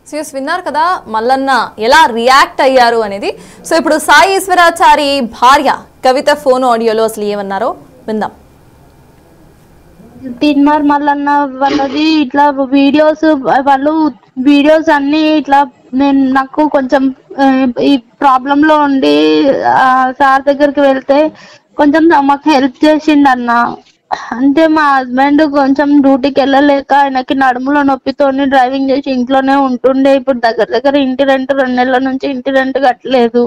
CS విన్నారు కదా మల్లన్న ఎలా రియాక్ట్ అయ్యారు అనేది. సో ఇప్పుడు సాయి ఈశ్వరాచారి భార్య కవిత ఫోన్ ఆడియోలో అసలు ఏమన్నారో విందాం. తిన్మార్ మల్లన్న వాళ్ళది ఇట్లా వీడియోస్ అన్ని ఇట్లా నాకు కొంచెం ఈ ప్రాబ్లం లో ఉండి సార్ దగ్గరికి వెళ్తే కొంచెం మాకు హెల్ప్ చేసిండు అన్న. అంటే మా హస్బెండ్ కొంచెం డ్యూటీకి వెళ్ళలేక ఆయనకి నడుములో నొప్పితోని డ్రైవింగ్ చేసి ఇంట్లోనే ఉంటుండే. ఇప్పుడు దగ్గర ఇంటి రెంట్ 2 నెలల నుంచి ఇంటి రెంట్ కట్టలేదు.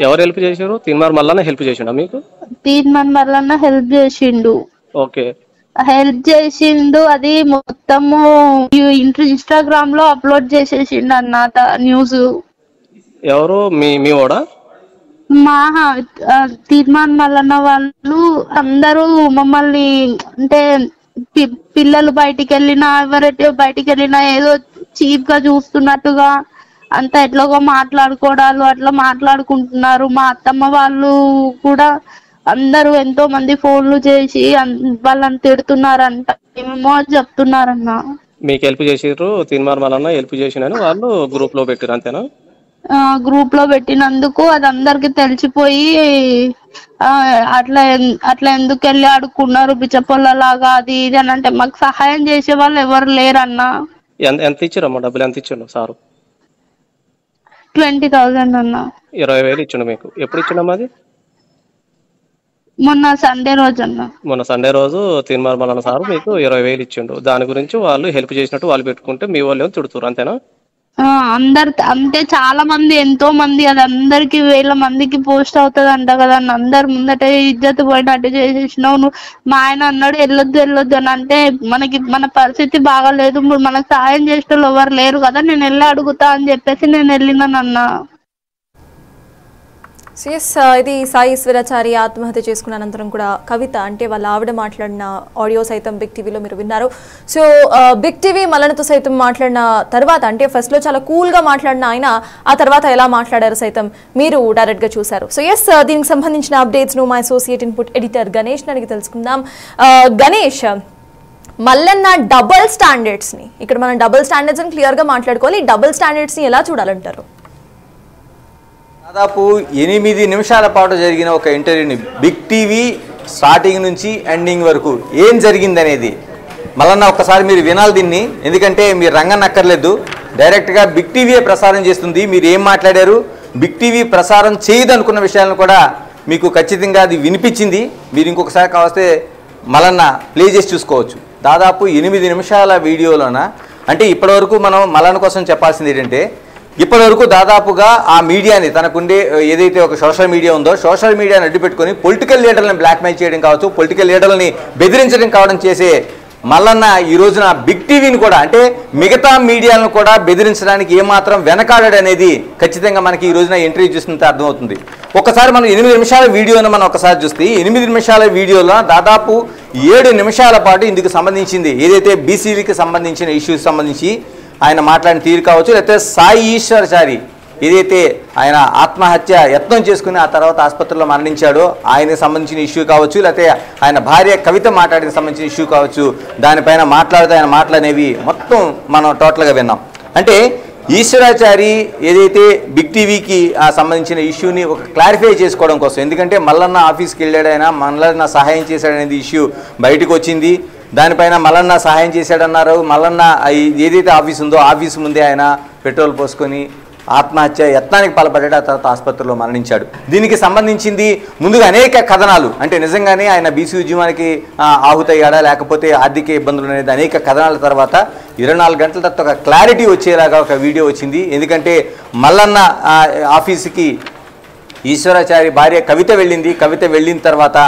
ఎవరు హెల్ప్ చేశారు? తిన్మార్ మల్లన్న హెల్ప్ చేసిండు మీకు? తిన్మార్ మల్లన్న హెల్ప్ చేసిండు. ఓకే, హెల్ప్ చేసిండు. అది మొత్తము ఇన్స్టాగ్రామ్ లో అప్లోడ్ చేసేసిండు అన్న న్యూస్. ఎవరు మీ ఓడా? మా తీర్మాన్ మల్లన్న వాళ్ళు అందరూ మమ్మల్ని అంటే పిల్లలు బయటికి వెళ్ళినా ఎవరైతే బయటికి వెళ్ళినా ఏదో చీప్ గా చూస్తున్నట్టుగా అంత ఎట్లాగో మాట్లాడుకోవడాలు అట్లా మాట్లాడుకుంటున్నారు. మా అత్తమ్మ వాళ్ళు కూడా అందరూ ఎంతో మంది ఫోన్లు చేసి వాళ్ళని తిడుతున్నారంట, ఏమేమో చెప్తున్నారన్న. మీకు హెల్ప్ చేసిర్రు, తిన్మార్ మల్లన్న హెల్ప్ చేసినని వాళ్ళు గ్రూప్ లో పెట్టారు అంతేనా? గ్రూప్ లో పెట్టినందుకు అది అందరికి తెలిసిపోయి అట్లా ఎందుకు వెళ్ళి ఆడుకున్నారు బిచ్చపొల్లలాగా అది ఇది అని అంటే మాకు సహాయం చేసే వాళ్ళు ఎవరు లేరన్నా. ఎంత ఇచ్చారమ్మా డబ్బులు? ఎంత ఇచ్చిండు సారు? 20,000 అన్న. 20,000 ఇచ్చిండు మీకు. ఎప్పుడు ఇచ్చిండమ్మా అది? మొన్న సండే రోజు అన్న. మొన్న సండే రోజు తిన్మార్ మల్లన్న సారు మీకు 20,000 ఇచ్చిండు. దాని గురించి వాళ్ళు హెల్ప్ చేసినట్టు వాళ్ళు పెట్టుకుంటే మీ వాళ్ళు ఏమో తిడుతురు అంతేనా? అందరు అంటే చాలా మంది ఎంతో మంది అది అందరికి 1000 మందికి పోస్ట్ అవుతుంది అంట కదా. అందరు ముందట ఇజ్జత్ పోయినట్టు చేసేసినావు నువ్వు. మా ఆయన అన్నాడు వెళ్ళొద్దు అని అంటే మన పరిస్థితి బాగాలేదు, మనకు సాయం చేసేటోళ్ళు ఎవరు లేరు కదా, నేను వెళ్ళి అడుగుతా అని చెప్పేసి నేను వెళ్ళినానన్నా. సిఎస్ ఇది సాయి ఈశ్వరాచారి ఆత్మహత్య చేసుకున్న అనంతరం కూడా కవిత అంటే వాళ్ళ ఆవిడ మాట్లాడిన ఆడియో సైతం బిగ్ టీవీలో మీరు విన్నారు. సో బిగ్ టీవీ మల్లన్నతో సైతం మాట్లాడిన తర్వాత అంటే ఫస్ట్లో చాలా కూల్గా మాట్లాడిన ఆయన ఆ తర్వాత ఎలా మాట్లాడారు సైతం మీరు డైరెక్ట్గా చూశారు. సో ఎస్ దీనికి సంబంధించిన అప్డేట్స్ను మా అసోసియేట్ ఇన్పుట్ ఎడిటర్ గణేష్ అడిగి తెలుసుకుందాం. గణేష్, మల్లన్న డబుల్ స్టాండర్డ్స్ని ఇక్కడ మనం డబుల్ స్టాండర్డ్స్ని క్లియర్గా మాట్లాడుకోవాలి. ఈ డబుల్ స్టాండర్డ్స్ని ఎలా చూడాలంటారు? దాదాపు 8 నిమిషాల పాటు జరిగిన ఒక ఇంటర్వ్యూని బిగ్ టీవీ స్టార్టింగ్ నుంచి ఎండింగ్ వరకు ఏం జరిగిందనేది మల్లన్న ఒక్కసారి మీరు వినాలి దీన్ని. ఎందుకంటే మీరు రంగం అక్కర్లేదు, డైరెక్ట్గా బిగ్ టీవీయే ప్రసారం చేస్తుంది. మీరు ఏం మాట్లాడారు, బిగ్ టీవీ ప్రసారం చేయదు అనుకున్న విషయాలను కూడా మీకు ఖచ్చితంగా అది వినిపించింది. మీరు ఇంకొకసారి కావస్తే మల్లన్న ప్లే చేసి చూసుకోవచ్చు. దాదాపు 8 నిమిషాల వీడియోలోన అంటే ఇప్పటివరకు మనం మల్లన్న కోసం చెప్పాల్సింది ఏంటంటే ఇప్పటివరకు దాదాపుగా ఆ మీడియాని తనకుండే ఏదైతే ఒక సోషల్ మీడియా ఉందో సోషల్ మీడియాని అడ్డుపెట్టుకొని పొలిటికల్ లీడర్లను బ్లాక్మెయిల్ చేయడం కావచ్చు, పొలిటికల్ లీడర్లని బెదిరించడం కావడం చేసే మల్లన్న ఈ రోజున బిగ్ టీవీని కూడా అంటే మిగతా మీడియాలను కూడా బెదిరించడానికి ఏమాత్రం వెనకాడనేది ఖచ్చితంగా మనకి ఈ రోజున ఇంటర్వ్యూ చూస్తుంటే అర్థమవుతుంది. ఒకసారి మనం 8 నిమిషాల వీడియోను మనం ఒకసారి చూస్తే 8 నిమిషాల వీడియోలో దాదాపు 7 నిమిషాల పాటు ఇందుకు సంబంధించింది ఏదైతే బీసీలకు సంబంధించిన ఇష్యూస్ సంబంధించి ఆయన మాట్లాడిన తీరు కావచ్చు, లేకపోతే సాయి ఈశ్వరాచారి ఏదైతే ఆయన ఆత్మహత్య యత్నం చేసుకుని ఆ తర్వాత ఆసుపత్రిలో మరణించాడో ఆయనకు సంబంధించిన ఇష్యూ కావచ్చు, లేకపోతే ఆయన భార్య కవిత మాట్లాడిన సంబంధించిన ఇష్యూ కావచ్చు, దానిపైన మాట్లాడుతూ ఆయన మాటలనేవి మొత్తం మనం టోటల్గా విన్నాం. అంటే ఈశ్వరాచారి ఏదైతే బిగ్ టీవీకి సంబంధించిన ఇష్యూని ఒక క్లారిఫై చేసుకోవడం కోసం, ఎందుకంటే మల్లన్న ఆఫీస్కి వెళ్ళాడు, ఆయన మల్లన్న సహాయం చేశాడనేది ఇష్యూ బయటకు వచ్చింది. దానిపైన మల్లన్న సహాయం చేశాడన్నారు. మల్లన్న ఏదైతే ఆఫీస్ ఉందో ఆఫీస్ ముందే ఆయన పెట్రోల్ పోసుకొని ఆత్మహత్య యత్నానికి పాల్పడ్డాడు, ఆ తర్వాత ఆసుపత్రిలో మరణించాడు. దీనికి సంబంధించింది ముందుగా అనేక కథనాలు, అంటే నిజంగానే ఆయన బీసీ ఉద్యమానికి ఆహుతయ్యాడా లేకపోతే ఆర్థిక ఇబ్బందులు అనేది అనేక కథనాల తర్వాత 24 గంటల తర్వాత ఒక క్లారిటీ వచ్చేలాగా ఒక వీడియో వచ్చింది. ఎందుకంటే మల్లన్న ఆఫీసుకి ఈశ్వరాచారి భార్య కవిత వెళ్ళింది. కవిత వెళ్ళిన తర్వాత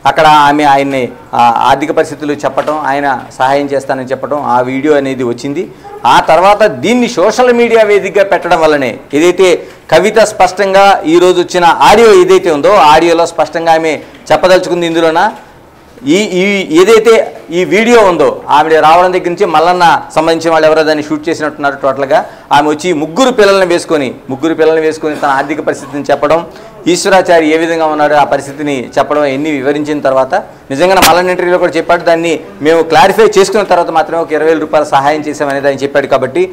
అక్కడ ఆయన్ని ఆర్థిక పరిస్థితులు చెప్పటం, ఆయన సహాయం చేస్తానని చెప్పడం, ఆ వీడియో అనేది వచ్చింది. ఆ తర్వాత దీన్ని సోషల్ మీడియా వేదికగా పెట్టడం వల్లనే ఏదైతే కవిత స్పష్టంగా ఈరోజు వచ్చిన ఆడియో ఏదైతే ఉందో ఆడియోలో స్పష్టంగా ఆమె చెప్పదలుచుకుంది ఇందులోన ఏదైతే ఈ వీడియో ఉందో ఆవిడ రావడం దగ్గర నుంచి మల్లన్న సంబంధించిన వాళ్ళు ఎవరో దాన్ని షూట్ చేసినట్టున్నారు. టోటల్గా ఆమె వచ్చి ముగ్గురు పిల్లల్ని వేసుకొని తన ఆర్థిక పరిస్థితిని చెప్పడం, ఈశ్వరాచారి ఏ విధంగా ఉన్నాడో ఆ పరిస్థితిని చెప్పడం ఎన్ని వివరించిన తర్వాత నిజంగా మల్లన్న ఇంటర్వ్యూలో కూడా చెప్పాడు. దాన్ని మేము క్లారిఫై చేసుకున్న తర్వాత మాత్రమే ఒక 20,000 రూపాయలు సహాయం చేశామనేది ఆయన చెప్పాడు. కాబట్టి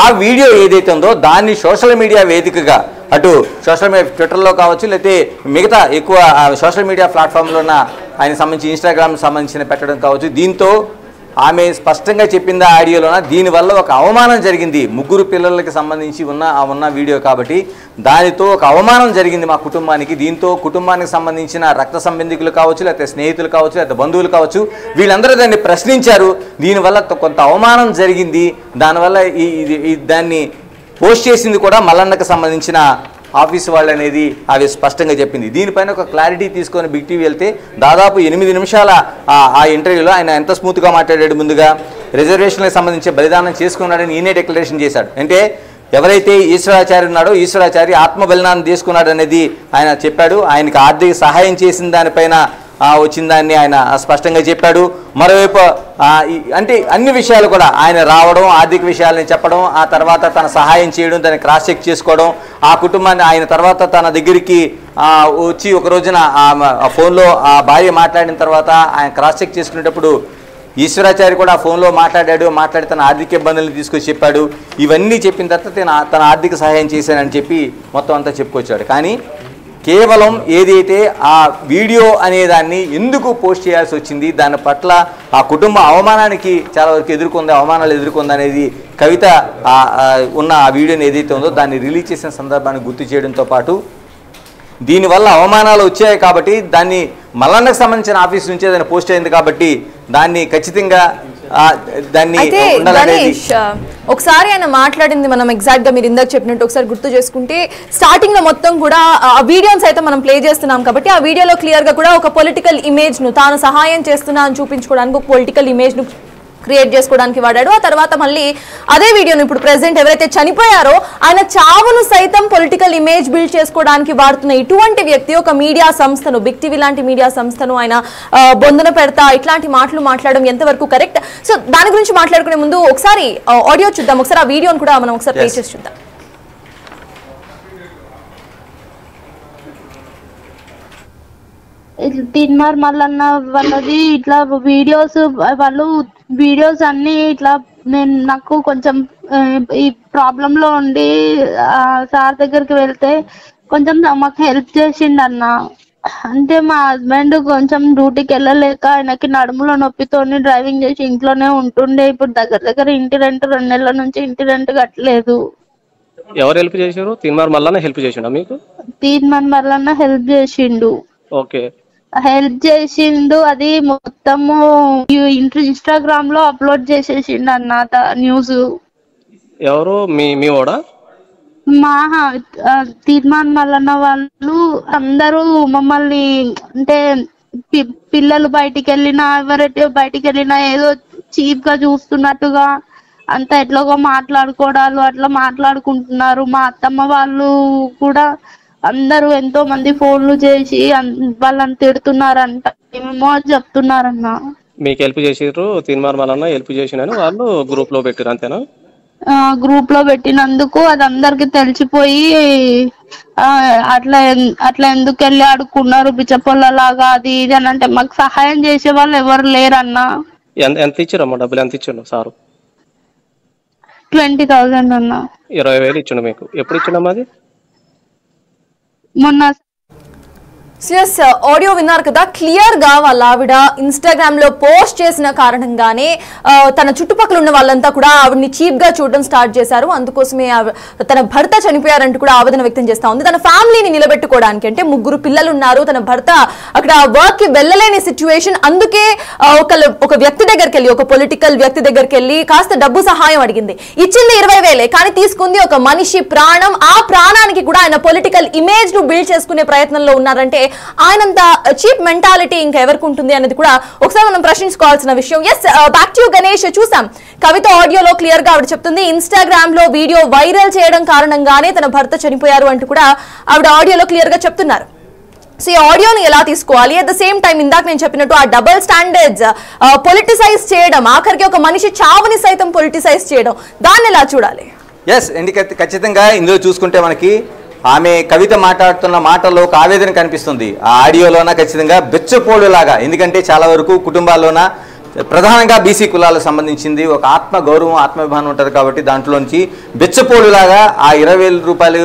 ఆ వీడియో ఏదైతే ఉందో దాన్ని సోషల్ మీడియా వేదికగా అటు సోషల్ మీడియా ట్విట్టర్లో కావచ్చు, లేకపోతే మిగతా ఎక్కువ సోషల్ మీడియా ప్లాట్ఫామ్లో ఉన్న ఆయన సంబంధించి ఇన్స్టాగ్రామ్ సంబంధించిన పెట్టడం కావచ్చు, దీంతో ఆమె స్పష్టంగా చెప్పింది ఆ ఆడియోలోన దీనివల్ల ఒక అవమానం జరిగింది. ముగ్గురు పిల్లలకి సంబంధించి ఉన్న వీడియో కాబట్టి దానితో ఒక అవమానం జరిగింది మా కుటుంబానికి. దీంతో కుటుంబానికి సంబంధించిన రక్త సంబంధికులు కావచ్చు, లేకపోతే స్నేహితులు కావచ్చు, లేకపోతే బంధువులు కావచ్చు, వీళ్ళందరూ దాన్ని ప్రశ్నించారు. దీనివల్ల కొంత అవమానం జరిగింది. దానివల్ల దాన్ని పోస్ట్ చేసింది కూడా మల్లన్నకు సంబంధించిన ఆఫీసు వాళ్ళు అనేది అవి స్పష్టంగా చెప్పింది. దీనిపైన ఒక క్లారిటీ తీసుకొని బిగ్ టీవీ వెళ్తే దాదాపు 8 నిమిషాల ఆ ఇంటర్వ్యూలో ఆయన ఎంత స్మూత్గా మాట్లాడాడు. ముందుగా రిజర్వేషన్లకు సంబంధించి బలిదానం చేసుకున్నాడని ఈయనే డిక్లరేషన్ చేశాడు. అంటే ఎవరైతే ఈశ్వరాచారి ఉన్నాడో ఈశ్వరాచారి ఆత్మ బలిదానం చేసుకున్నాడు అనేది ఆయన చెప్పాడు. ఆయనకి ఆర్థిక సహాయం చేసిన దానిపైన వచ్చిన దాన్ని ఆయన స్పష్టంగా చెప్పాడు. మరోవైపు అంటే అన్ని విషయాలు కూడా ఆయన రావడం, ఆర్థిక విషయాలని చెప్పడం, ఆ తర్వాత తన సహాయం చేయడం, దాన్ని క్రాస్ చెక్ చేసుకోవడం, ఆ కుటుంబాన్ని ఆయన తర్వాత తన దగ్గరికి వచ్చి ఒక రోజున ఫోన్లో ఆ భార్య మాట్లాడిన తర్వాత ఆయన క్రాస్ చెక్ చేసుకునేటప్పుడు ఈశ్వరాచారి కూడా ఆ ఫోన్లో మాట్లాడి తన ఆర్థిక ఇబ్బందులను తీసుకొచ్చి చెప్పాడు. ఇవన్నీ చెప్పిన తర్వాత తన ఆర్థిక సహాయం చేశానని చెప్పి మొత్తం అంతా చెప్పుకొచ్చాడు. కానీ కేవలం ఏదైతే ఆ వీడియో అనేదాన్ని ఎందుకు పోస్ట్ చేయాల్సి వచ్చింది, దాని పట్ల ఆ కుటుంబ అవమానానికి చాలా వరకు అవమానాలు ఎదుర్కొంది అనేది కవిత ఉన్న ఆ వీడియోని ఏదైతే ఉందో దాన్ని రిలీజ్ చేసిన సందర్భాన్ని గుర్తు చేయడంతో పాటు దీనివల్ల అవమానాలు వచ్చాయి కాబట్టి దాన్ని మల్లన్నకు సంబంధించిన ఆఫీస్ నుంచే దాన్ని పోస్ట్ అయింది కాబట్టి దాన్ని ఖచ్చితంగా ఒకసారి ఆయన మాట్లాడింది మనం ఎగ్జాక్ట్ గా మీరు ఇందాక చెప్పినట్టు ఒకసారి గుర్తు చేసుకుంటే స్టార్టింగ్ లో మొత్తం కూడా ఆ వీడియోస్ అయితే మనం ప్లే చేస్తున్నాం కాబట్టి ఆ వీడియోలో క్లియర్ గా కూడా ఒక పొలిటికల్ ఇమేజ్ ను తాను సహాయం చేస్తున్నా అని చూపించుకోవడానికి ఒక పొలిటికల్ ఇమేజ్ ను క్రియేట్ చేసుకోవడానికి వాడాడు. ఆ తర్వాత మళ్ళీ అదే వీడియోను ఇప్పుడు ప్రెసెంట్ ఎవరైతే చనిపోయారో ఆయన చావును సైతం పొలిటికల్ ఇమేజ్ బిల్డ్ చేసుకోవడానికి వాడుతున్న ఇటువంటి వ్యక్తి ఒక మీడియా సంస్థను, బిగ్ టీవీ లాంటి మీడియా సంస్థను ఆయన బొందన పెడతా ఇట్లాంటి మాటలు మాట్లాడడం ఎంతవరకు కరెక్ట్? సో దాని గురించి మాట్లాడుకునే ముందు ఒకసారి ఆడియో చూద్దాం, ఒకసారి ఆ వీడియోను కూడా మనం ఒకసారి ప్లే చేసి చూద్దాం. తీన్మార్ మల్లన్న వాళ్ళది ఇట్లా వీడియోస్ అన్ని ఇట్లా నాకు కొంచెం ఈ ప్రాబ్లం లో ఉండి సార్ దగ్గరికి వెళ్తే కొంచెం మాకు హెల్ప్ చేసిండు అన్న. అంటే మా హస్బెండ్ కొంచెం డ్యూటీకి వెళ్ళలేక ఆయనకి నడుములో నొప్పితోని డ్రైవింగ్ చేసి ఇంట్లోనే ఉంటుండే. ఇప్పుడు దగ్గర ఇంటి రెంట్ 2 నెలల నుంచి ఇంటి రెంట్ కట్టలేదు. ఎవరు హెల్ప్ చేశారు? తీన్మార్ మల్లన్న హెల్ప్ చేసిండా మీకు? తీన్మార్ మల్లన్న హెల్ప్ చేసిండు. ఓకే, హెల్ప్ చేసిండు. అది మొత్తము ఇన్స్టాగ్రామ్ లో అప్లోడ్ చేసేసిండు అన్న న్యూస్. ఎవరు మీ ఓడా? మా తీర్మాన్ మల్లన్న వాళ్ళు అందరూ మమ్మల్ని అంటే పిల్లలు బయటికి వెళ్ళినా ఎవరైతే బయటికి వెళ్ళినా ఏదో చీప్ గా చూస్తున్నట్టుగా అంత ఎట్లాగో మాట్లాడుకోవడాలు అట్లా మాట్లాడుకుంటున్నారు. మా అత్తమ్మ వాళ్ళు కూడా అందరూ ఎంతో మంది ఫోన్లు చేసి వాళ్ళని తిడుతున్నారంట, ఏమేమో చెప్తున్నారన్న. మీకు హెల్ప్ చేసిర్రు, తీన్మార్ మల్లన్న హెల్ప్ చేసినని వాళ్ళు గ్రూప్ లో పెట్టారు అంతేనా? గ్రూప్ లో పెట్టినందుకు అది అందరికి తెలిసిపోయి అట్లా ఎందుకు వెళ్ళి ఆడుకున్నారు బిచ్చపొల్లలాగా అది ఇది అని అంటే మాకు సహాయం చేసే వాళ్ళు ఎవరు లేరన్నా. ఎంత ఇచ్చారమ్మా డబ్బులు? ఎంత ఇచ్చిండు సారు? 20,000 అన్న. 20,000 ఇచ్చిండు మీకు. ఎప్పుడు ఇచ్చిండమ్మా అది? మొన్న. ఆడియో విన్నారు కదా, క్లియర్ గా వాళ్ళ ఆవిడ ఇన్స్టాగ్రామ్ లో పోస్ట్ చేసిన కారణంగానే తన చుట్టుపక్కల ఉన్న వాళ్ళంతా కూడా ఆవిడని చీప్ గా చూడడం స్టార్ట్ చేశారు. అందుకోసమే తన భర్త చనిపోయారంటూ కూడా ఆవేదన వ్యక్తం చేస్తా ఉంది. తన ఫ్యామిలీని నిలబెట్టుకోవడానికి, అంటే 3 పిల్లలు ఉన్నారు, తన భర్త అక్కడ వర్క్ కి వెళ్ళలేని సిచ్యువేషన్, అందుకే ఒక వ్యక్తి దగ్గరికి వెళ్ళి, ఒక పొలిటికల్ వ్యక్తి దగ్గరికి వెళ్ళి కాస్త డబ్బు సహాయం అడిగింది. ఇచ్చింది 20,000 కానీ తీసుకుంది ఒక మనిషి ప్రాణం. ఆ ప్రాణానికి కూడా ఆయన పొలిటికల్ ఇమేజ్ ను బిల్డ్ చేసుకునే ప్రయత్నంలో ఉన్నారంటే ఆయనంత చీప్ మెంటాలిటీ ఇంకా ఎవరికి ఉంటుంది అనేది కూడా ఒకసారి మనం ప్రశ్నించుకోవాల్సిన విషయం. Yes, back to Ganesh. చూసాం కవిత ఆడియోలో క్లియర్ గా ఆవిడ చెప్తుంది ఇన్స్టాగ్రామ్ లో వీడియో వైరల్ చేయడం కారణంగానే తన భర్త చనిపోయారు అంటూ కూడా ఆవిడ ఆడియోలో క్లియర్ గా చెప్తున్నారు. సో ఈ ఆడియోని ఎలా తీసుకోవాలి, అట్ ద సేమ్ టైం ఇందాక నేను చెప్పినట్టు ఆ డబుల్ స్టాండర్డ్స్ పొలిటిసైజ్ చేయడం, ఆఖరికి ఒక మనిషి చావుని సైతం పొలిటిసైజ్ చేయడం, దాన్ని ఎలా చూడాలి? ఎస్, ఎందుకంటే ఖచ్చితంగా ఇందులో చూసుకుంటే మనకి ఆమె కవిత మాట్లాడుతున్న మాటల్లో ఒక ఆవేదన కనిపిస్తుంది. ఆ ఆడియోలోన ఖచ్చితంగా బెచ్చపోడు లాగా, ఎందుకంటే చాలా వరకు కుటుంబాల్లోన ప్రధానంగా బీసీ కులాలకు సంబంధించింది ఒక ఆత్మ గౌరవం, ఆత్మాభిమానం ఉంటుంది కాబట్టి దాంట్లోంచి బెచ్చపోడులాగా ఆ 20,000 రూపాయలు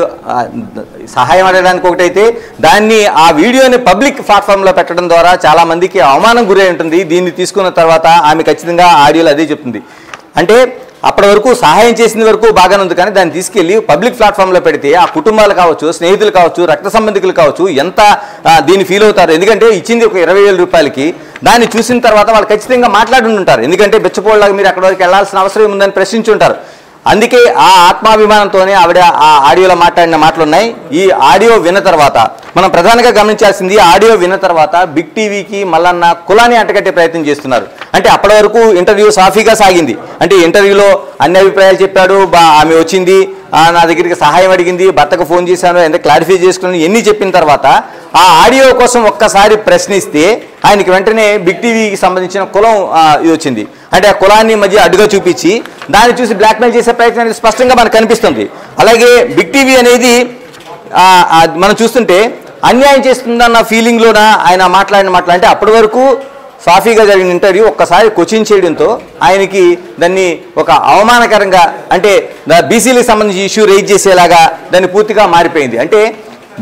సహాయం అడగడానికి ఒకటైతే, దాన్ని ఆ వీడియోని పబ్లిక్ ప్లాట్ఫామ్లో పెట్టడం ద్వారా చాలా మందికి అవమానం గురై ఉంటుంది. దీన్ని తీసుకున్న తర్వాత ఆమె ఖచ్చితంగా ఆడియోలో అదే చెప్తుంది. అంటే అప్పటి వరకు సహాయం చేసిన వరకు బాగానే ఉంది, కానీ దాన్ని తీసుకెళ్లి పబ్లిక్ ప్లాట్ఫామ్లో పెడితే ఆ కుటుంబాలు కావచ్చు, స్నేహితులు కావచ్చు, రక్త సంబంధికులు కావచ్చు ఎంత దీన్ని ఫీల్ అవుతారు. ఎందుకంటే ఇచ్చింది ఒక 20,000 రూపాయలకి, దాన్ని చూసిన తర్వాత వాళ్ళు ఖచ్చితంగా మాట్లాడుంటారు. ఎందుకంటే బెచ్చపోళ్ళగా మీరు అక్కడి వరకు వెళ్లాల్సిన అవసరం ఉందని ప్రశ్నించుంటారు. అందుకే ఆ ఆత్మాభిమానంతోనే ఆవిడ ఆ ఆడియోలో మాట్లాడిన మాటలు ఉన్నాయి. ఈ ఆడియో విన్న తర్వాత మనం ప్రధానంగా గమనించాల్సింది, ఆడియో విన్న తర్వాత బిగ్ టీవీకి మల్లన్న కులాన్ని అంటగట్టే ప్రయత్నం చేస్తున్నారు. అంటే అప్పటి వరకు ఇంటర్వ్యూ సాఫీగా సాగింది. అంటే ఇంటర్వ్యూలో అన్ని అభిప్రాయాలు చెప్పాడు, ఆమె వచ్చింది, నా దగ్గరికి సహాయం అడిగింది, భర్తకు ఫోన్ చేశాను, ఎంత క్లారిఫై చేసుకుని ఎన్ని చెప్పిన తర్వాత ఆ ఆడియో కోసం ఒక్కసారి ప్రశ్నిస్తే ఆయనకి వెంటనే బిగ్ టీవీకి సంబంధించిన కులం ఇది వచ్చింది. అంటే ఆ కులాన్ని మధ్య అడ్డుగా చూపించి దాన్ని చూసి బ్లాక్మెయిల్ చేసే ప్రయత్నం అనేది స్పష్టంగా మనకు కనిపిస్తుంది. అలాగే బిగ్ టీవీ అనేది మనం చూస్తుంటే అన్యాయం చేస్తుందన్న ఫీలింగ్లోన ఆయన మాట్లాడిన మాటలు, అంటే అప్పటి వరకు సాఫీగా జరిగిన ఇంటర్వ్యూ ఒక్కసారి క్వశ్చన్ చేయడంతో ఆయనకి దాన్ని ఒక అవమానకరంగా, అంటే బీసీలకు సంబంధించి ఇష్యూ రైజ్ చేసేలాగా దాన్ని పూర్తిగా మారిపోయింది. అంటే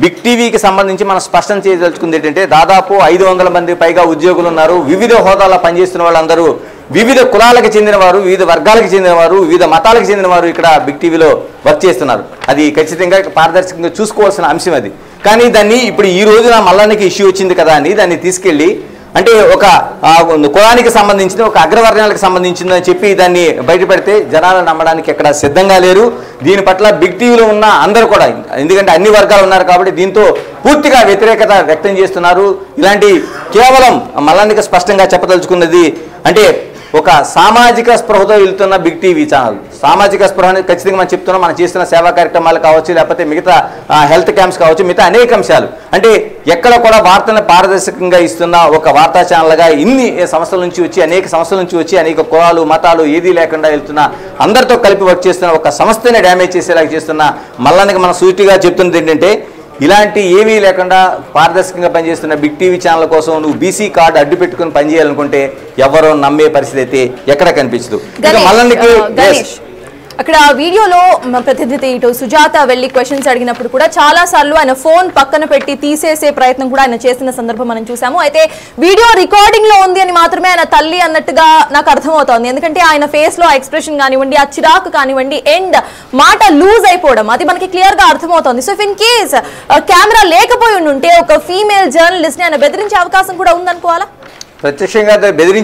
బిగ్ టీవీకి సంబంధించి మనం స్పష్టం చేయదలుచుకుంది ఏంటంటే, దాదాపు 500 మంది పైగా ఉద్యోగులు ఉన్నారు. వివిధ హోదాలో పనిచేస్తున్న వాళ్ళందరూ వివిధ కులాలకు చెందినవారు, వివిధ వర్గాలకు చెందినవారు, వివిధ మతాలకు చెందినవారు ఇక్కడ బిగ్ టీవీలో వర్క్ చేస్తున్నారు. అది ఖచ్చితంగా పారదర్శకంగా చూసుకోవాల్సిన అంశం అది. కానీ దాన్ని ఇప్పుడు ఈ రోజున మల్లన్నకి ఇష్యూ వచ్చింది కదా అని దాన్ని తీసుకెళ్ళి, అంటే ఒక కులానికి సంబంధించిన, ఒక అగ్రవర్ణాలకు సంబంధించింది అని చెప్పి దాన్ని బయటపెడితే జనాలు నమ్మడానికి ఎక్కడ సిద్ధంగా లేరు. దీని పట్ల బిగ్ టీవీలో ఉన్న అందరూ కూడా, ఎందుకంటే అన్ని వర్గాలు ఉన్నారు కాబట్టి దీంతో పూర్తిగా వ్యతిరేకత వ్యక్తం చేస్తున్నారు. ఇలాంటి కేవలం మల్లన్నకి స్పష్టంగా చెప్పదలుచుకున్నది అంటే, ఒక సామాజిక స్పృహతో వెళ్తున్న బిగ్ టీవీ ఛానల్, సామాజిక స్పృహని ఖచ్చితంగా మనం చెప్తున్నాం. మనం చేస్తున్న సేవా కార్యక్రమాలు కావచ్చు, లేకపోతే మిగతా హెల్త్ క్యాంప్స్ కావచ్చు, మిగతా అనేక అంశాలు, అంటే ఎక్కడ కూడా వార్తలను పారదర్శకంగా ఇస్తున్న ఒక వార్తా ఛానల్గా ఇన్ని సంస్థల నుంచి వచ్చి, అనేక సంస్థల నుంచి వచ్చి, అనేక కులాలు మతాలు ఏదీ లేకుండా వెళ్తున్న, అందరితో కలిపి వర్క్ చేస్తున్న ఒక సంస్థని డ్యామేజ్ చేసేలాగా చేస్తున్న మల్లన్నకి మనం సూటిగా చెప్తున్నది ఏంటంటే, ఇలాంటి ఏమీ లేకుండా పారదర్శకంగా పనిచేస్తున్న బిగ్ టీవీ ఛానల్ కోసం నువ్వు బీసీ కార్డు అడ్డు పెట్టుకుని పనిచేయాలనుకుంటే ఎవరో నమ్మే పరిస్థితి అయితే ఎక్కడ కనిపించదు. అక్కడ వీడియోలో ప్రతినిధి ఇటు సుజాత వెళ్లి క్వశ్చన్స్ అడిగినప్పుడు కూడా చాలా సార్లు ఆయన ఫోన్ పక్కన పెట్టి తీసేసే ప్రయత్నం కూడా ఆయన చేసిన సందర్భం మనం చూసాము. అయితే వీడియో రికార్డింగ్ లో ఉంది అని మాత్రమే ఆయన తల్లి అన్నట్టుగా నాకు అర్థమవుతోంది. ఎందుకంటే ఆయన ఫేస్ లో ఎక్స్ప్రెషన్ కానివ్వండి, ఆ చిరాకు కానివ్వండి, అండ్ మాట లూజ్ అయిపోవడం, అది మనకి క్లియర్ గా అర్థమవుతోంది. సో ఇన్ కేస్ కెమెరా లేకపోయి ఉంటే ఒక ఫీమేల్ జర్నలిస్ట్ ని ఆయన బెదిరించే అవకాశం కూడా ఉందనుకోవాలా? ప్రత్యక్షంగా బెదిరించే